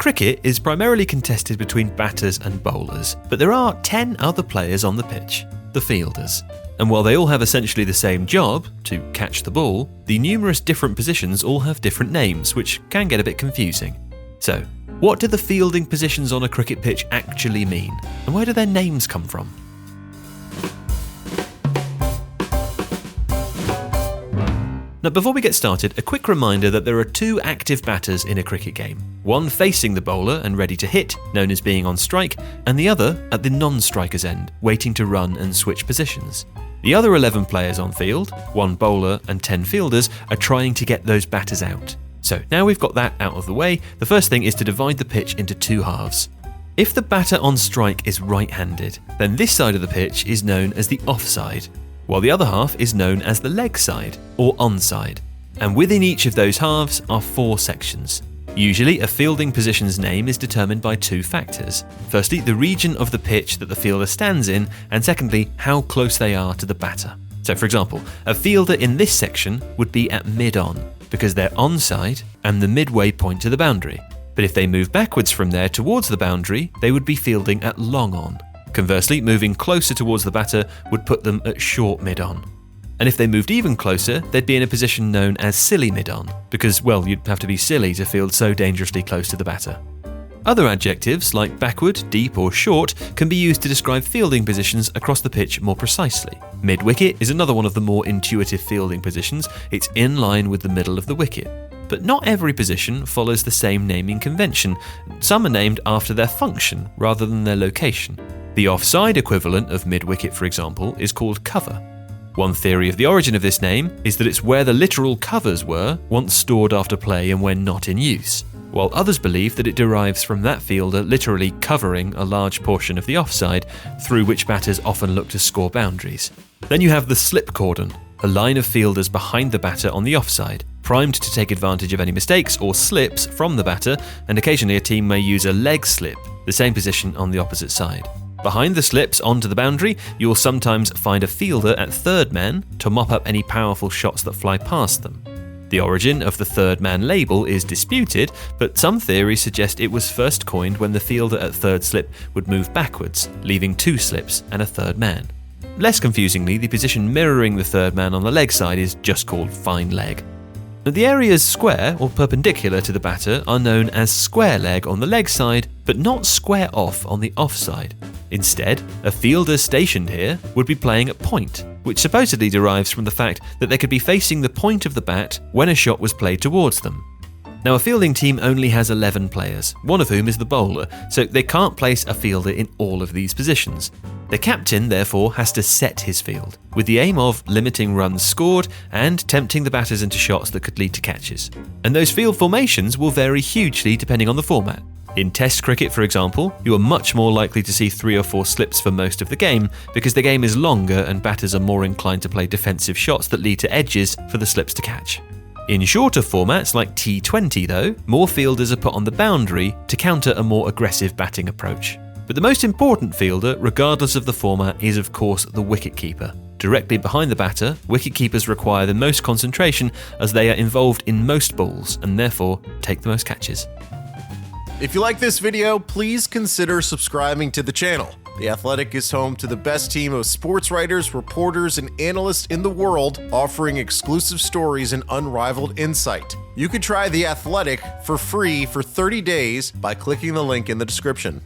Cricket is primarily contested between batters and bowlers, but there are 10 other players on the pitch, the fielders. And while they all have essentially the same job, to catch the ball, the numerous different positions all have different names, which can get a bit confusing. So, what do the fielding positions on a cricket pitch actually mean, and where do their names come from? Now, before we get started, a quick reminder that there are 2 active batters in a cricket game. One facing the bowler and ready to hit, known as being on strike, and the other at the non-striker's end, waiting to run and switch positions. The other 11 players on field, 1 bowler and 10 fielders, are trying to get those batters out. So now we've got that out of the way, the first thing is to divide the pitch into 2 halves. If the batter on strike is right-handed, then this side of the pitch is known as the offside, while the other half is known as the leg side, or onside. And within each of those halves are 4 sections. Usually, a fielding position's name is determined by 2 factors. Firstly, the region of the pitch that the fielder stands in, and secondly, how close they are to the batter. So for example, a fielder in this section would be at mid-on, because they're onside and the midway point to the boundary. But if they move backwards from there towards the boundary, they would be fielding at long-on. Conversely, moving closer towards the batter would put them at short mid-on. And if they moved even closer, they'd be in a position known as silly mid-on, because, well, you'd have to be silly to field so dangerously close to the batter. Other adjectives, like backward, deep or short, can be used to describe fielding positions across the pitch more precisely. Mid-wicket is another one of the more intuitive fielding positions. It's in line with the middle of the wicket. But not every position follows the same naming convention. Some are named after their function rather than their location. The offside equivalent of mid-wicket, for example, is called cover. One theory of the origin of this name is that it's where the literal covers were once stored after play and when not in use, while others believe that it derives from that fielder literally covering a large portion of the offside, through which batters often look to score boundaries. Then you have the slip cordon, a line of fielders behind the batter on the offside, primed to take advantage of any mistakes or slips from the batter, and occasionally a team may use a leg slip, the same position on the opposite side. Behind the slips onto the boundary, you will sometimes find a fielder at third man to mop up any powerful shots that fly past them. The origin of the third man label is disputed, but some theories suggest it was first coined when the fielder at third slip would move backwards, leaving 2 slips and a third man. Less confusingly, the position mirroring the third man on the leg side is just called fine leg. The areas square or perpendicular to the batter are known as square leg on the leg side, but not square off on the offside. Instead, a fielder stationed here would be playing at point, which supposedly derives from the fact that they could be facing the point of the bat when a shot was played towards them. Now, a fielding team only has 11 players, one of whom is the bowler, so they can't place a fielder in all of these positions. The captain, therefore, has to set his field, with the aim of limiting runs scored and tempting the batters into shots that could lead to catches. And those field formations will vary hugely depending on the format. In Test cricket, for example, you are much more likely to see 3 or 4 slips for most of the game, because the game is longer and batters are more inclined to play defensive shots that lead to edges for the slips to catch. In shorter formats like T20 though, more fielders are put on the boundary to counter a more aggressive batting approach. But the most important fielder, regardless of the format, is of course the wicket-keeper. Directly behind the batter, wicket-keepers require the most concentration as they are involved in most balls and therefore take the most catches. If you like this video, please consider subscribing to the channel. The Athletic is home to the best team of sports writers, reporters, and analysts in the world, offering exclusive stories and unrivaled insight. You can try The Athletic for free for 30 days by clicking the link in the description.